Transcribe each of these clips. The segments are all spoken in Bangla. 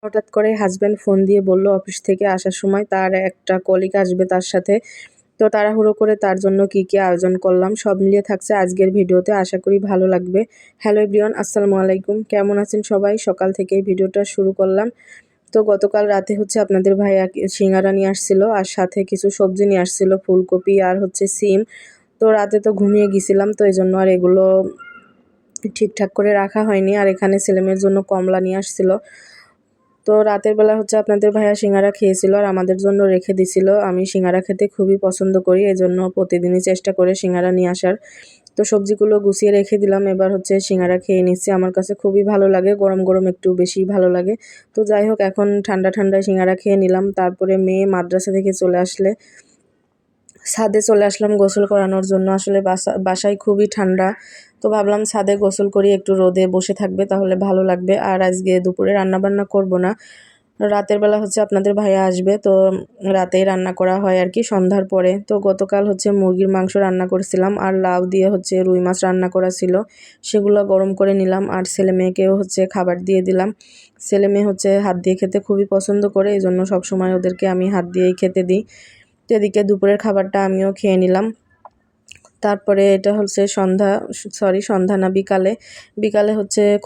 হঠাৎ করে হাজব্যান্ড ফোন দিয়ে বলল অফিস থেকে আসার সময় তার একটা কলিগ আসবে তার সাথে। তো তাড়াহুড়ো করে তার জন্য কী কী আয়োজন করলাম সব মিলিয়ে থাকছে আজকের ভিডিওতে, আশা করি ভালো লাগবে। হ্যালো এভরিওয়ান, আসসালামু আলাইকুম। কেমন আছেন সবাই? সকাল থেকেই ভিডিওটা শুরু করলাম। তো গতকাল রাতে আপনাদের ভাইয়া সিঙ্গারা নিয়ে আসছিল আর সাথে কিছু সবজি নিয়ে আসছিল, ফুলকপি আর সিম। তো রাতে তো ঘুমিয়ে গেছিলাম, তো এই জন্য আর এগুলো ঠিকঠাক করে রাখা হয়নি। আর এখানে ছেলেমেয়ের জন্য কমলা নিয়ে আসছিল। তো রাতের বেলা আপনাদের ভাইয়া সিঙ্গারা খেয়েছিল আর আমাদের জন্য রেখে দিছিল। আমি সিঙ্গারা খেতে খুবই পছন্দ করি, এজন্য প্রতিদিনই চেষ্টা করে সিঙ্গারা নিয়ে আসার। তো সবজিগুলো গুছিয়ে রেখে দিলাম, এবার সিঙ্গারা খেয়ে নিচ্ছি। আমার কাছে খুবই ভালো লাগে, গরম গরম একটু বেশি ভালো লাগে। তো যাই হোক, এখন ঠান্ডা ঠান্ডা সিঙ্গারা খেয়ে নিলাম। তারপরে মেয়ে মাদ্রাসা থেকে চলে আসলে ছাদে চলে আসলাম গোসল করানোর জন্য। আসলে বাসায় খুবই ঠান্ডা, তো ভাবলাম ছাদে গোসল করি, একটু রোদে বসে থাকবে তাহলে ভালো লাগবে। আর আজকে দুপুরে রান্নাবান্না করব না, রাতের বেলা আপনাদের ভাইয়া আসবে, তো রাতেই রান্না করা হয় আর কি, সন্ধ্যার পরে। তো গতকাল মুরগির মাংস রান্না করেছিলাম আর লাউ দিয়ে রুই মাছ রান্না করা ছিল, সেগুলো গরম করে নিলাম। আর ছেলে মেয়েকেও খাবার দিয়ে দিলাম। ছেলে মেয়ে হাত দিয়ে খেতে খুবই পছন্দ করে, এই জন্য সবসময় ওদেরকে আমি হাত দিয়েই খেতে দিই। তো এদিকে দুপুরের খাবারটা আমিও খেয়ে নিলাম। তারপরে এটা সন্ধ্যা না বিকালে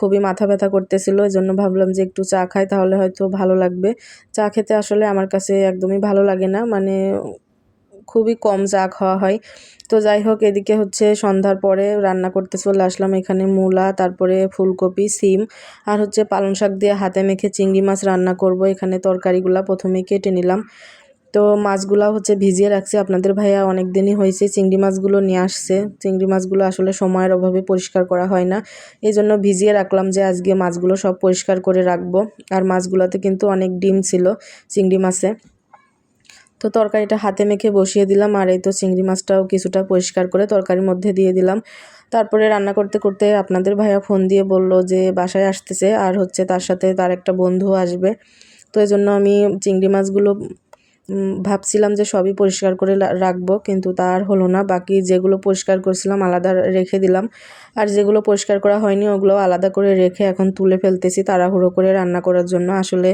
খুবই মাথা ব্যথা করতেছিল, এই জন্য ভাবলাম যে একটু চা খাই, তাহলে হয়তো ভালো লাগবে। চা খেতে আসলে আমার কাছে একদমই ভালো লাগে না, মানে খুবই কম চা খাওয়া হয়। তো যাই হোক, এদিকে সন্ধ্যার পরে রান্না করতে চলে আসলাম। এখানে মূলা, তারপরে ফুলকপি, সিম আর পালং শাক দিয়ে হাতে মেখে চিংড়ি মাছ রান্না করব। এখানে তরকারিগুলা প্রথমে কেটে নিলাম। তো মাছগুলা ভিজিয়ে রাখছি। আপনাদের ভাইয়া অনেক দিনই হয়েছে চিংড়ি মাছগুলো নিয়ে আসছে। চিংড়ি মাছগুলো আসলে সময়ের অভাবে পরিষ্কার করা হয় না, এই জন্য ভিজিয়ে রাখলাম যে আজকে মাছগুলো সব পরিষ্কার করে রাখবো। আর মাছগুলোতে কিন্তু অনেক ডিম ছিল চিংড়ি মাছে। তো তরকারিটা হাতে মেখে বসিয়ে দিলাম, আর এই তো চিংড়ি মাছটাও কিছুটা পরিষ্কার করে তরকারির মধ্যে দিয়ে দিলাম। তারপরে রান্না করতে করতে আপনাদের ভাইয়া ফোন দিয়ে বলল যে বাসায় আসতেছে, আর তার সাথে তার একটা বন্ধু আসবে। তো এই জন্য আমি চিংড়ি মাছগুলো ভাবছিলাম যে সবই পরিষ্কার করে রাখবো, কিন্তু তার হলো না। বাকি যেগুলো পরিষ্কার করেছিলাম আলাদা রেখে দিলাম, আর যেগুলো পরিষ্কার করা হয়নি ওগুলো আলাদা করে রেখে এখন তুলে ফেলতেছি তাড়াহুড়ো করে রান্না করার জন্য। আসলে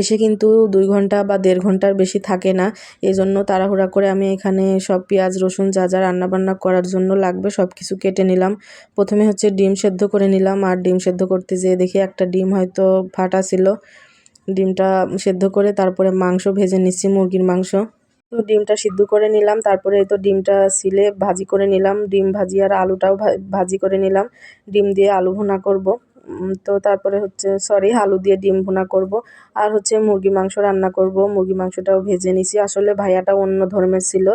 এসে কিন্তু 2 ঘন্টা বা 1.5 ঘন্টার বেশি থাকে না, এই জন্য তাড়াহুড়া করে আমি এখানে সব পেঁয়াজ রসুন যা যা রান্নাবান্না করার জন্য লাগবে সব কিছু কেটে নিলাম। প্রথমে ডিম সেদ্ধ করে নিলাম, আর ডিম সেদ্ধ করতে যেয়ে দেখি একটা ডিম হয়তো ফাটা ছিল। ডিমটা সেদ্ধ করে তারপরে মাংস ভেজে নিচ্ছি, মুরগির মাংস। তো ডিমটা সিদ্ধ করে নিলাম, তারপরে তো ডিমটা ছিলে ভাজি করে নিলাম। ডিম ভাজি আর আলুটাও ভাজি করে নিলাম। ডিম দিয়ে আলু ভুনা করব। তো তারপরে আলু দিয়ে ডিম ভুনা করব। আর মুরগির মাংস রান্না করব। মুরগির মাংসটাও ভেজে নিছি। আসলে ভাইয়াটা অন্য ধর্মের ছিল,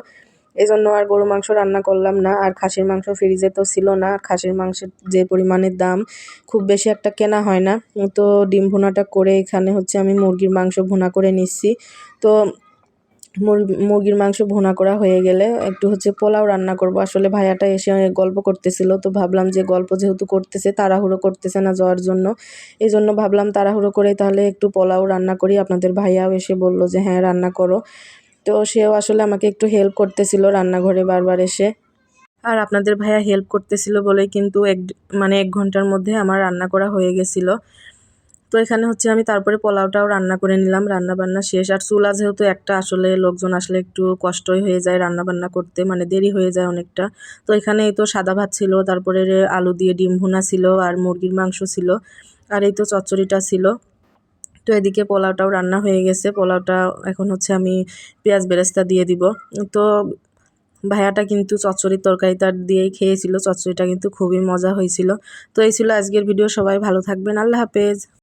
এজন্য আর গরু মাংস রান্না করলাম না। আর খাসির মাংস ফ্রিজে তো ছিল না, খাসির মাংসের যে পরিমাণের দাম খুব বেশি একটা কেনা হয় না। তো ডিম ভুনাটা করে এখানে আমি মুরগির মাংস ভুনা করে নিচ্ছি। তো মুরগির মাংস ভুনা করা হয়ে গেলে একটু পোলাও রান্না করব। আসলে ভাইয়াটা এসে গল্প করতেছিল, তো ভাবলাম যে গল্প যেহেতু করতেছে, তাড়াহুড়ো করতেছে না যাওয়ার জন্য, এই জন্য ভাবলাম তাড়াহুড়ো করে তাহলে একটু পোলাও রান্না করি। আপনাদের ভাইয়াও এসে বলল যে হ্যাঁ রান্না করো। তো সেও আসলে আমাকে একটু হেল্প করতেছিল রান্নাঘরে বারবার এসে। আর আপনাদের ভাইয়া হেল্প করতেছিল বলেই কিন্তু 1 ঘন্টার মধ্যে আমার রান্না করা হয়ে গেছিলো। তো এখানে আমি তারপরে পোলাওটাও রান্না করে নিলাম। রান্নাবান্না শেষ। আর চুলা যেহেতু একটা, আসলে লোকজন আসলে একটু কষ্টই হয়ে যায় রান্নাবান্না করতে, মানে দেরি হয়ে যায় অনেকটা। তো এখানে এই তো সাদা ভাত ছিল, তারপরে আলু দিয়ে ডিম ভুনা ছিল, আর মুরগির মাংস ছিল, আর এই তো চচ্চড়িটা ছিল। তো এদিকে পোলাওটাও রান্না হয়ে গেছে। পোলাওটা এখন আমি পেঁয়াজ বেরেস্তা দিয়ে দিব। তো ভাইয়াটা কিন্তু চচ্চড়ির তরকারিটা দিয়েই খেয়েছিল, চচ্চড়িটা কিন্তু খুবই মজা হয়েছিল। তো এই ছিল আজকের ভিডিও। সবাই ভালো থাকবেন, আল্লাহ হাফেজ।